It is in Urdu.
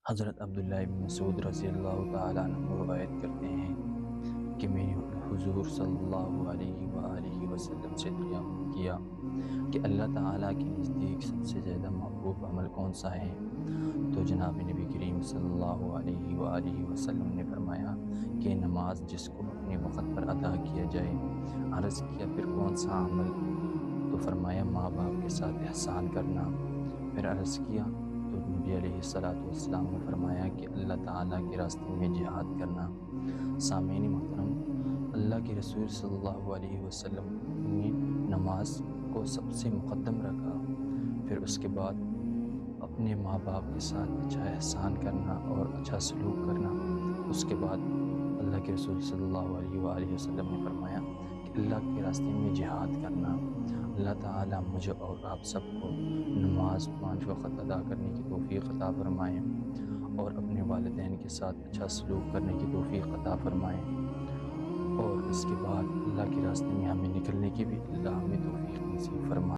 حضرت عبداللہ بن مسعود رضی اللہ تعالیٰ عنہ روایت کرتے ہیں کہ میں نے حضور صلی اللہ علیہ وآلہ وسلم سے دریافت کیا کہ اللہ تعالیٰ کے نزدیک سب سے زیادہ محبوب عمل کون سا ہے؟ تو جناب نبی کریم صلی اللہ علیہ وآلہ وسلم نے فرمایا کہ نماز جس کو اپنے وقت پر ادا کیا جائے۔ عرض کیا پھر کون سا عمل؟ تو فرمایا ماں باپ کے ساتھ احسان کرنا۔ پھر عرض کیا تو نبی علیہ السلام نے فرمایا کہ اللہ تعالیٰ کے راستے میں جہاد کرنا۔ سامعین محترم، اللہ کے رسول صلی اللہ علیہ وسلم نے نماز کو سب سے مقدم رکھا، پھر اس کے بعد اپنے ماں باپ کے ساتھ اچھا احسان کرنا اور اچھا سلوک کرنا۔ اس کے بعد اللہ کے رسول صلی اللہ علیہ وآلہ وسلم نے فرمایا کہ اللہ کے راستے میں جہاد کرنا۔ اللہ تعالیٰ مجھے اور آپ سب کو نماز 5 وقت ادا کرنے کی توفیق عطا فرمائیں اور اپنے والدین کے ساتھ اچھا سلوک کرنے کی توفیق عطا فرمائیں، اور اس کے بعد اللہ کے راستے میں ہمیں نکلنے کی بھی اللہ ہمیں توفیق نصیب فرمائے۔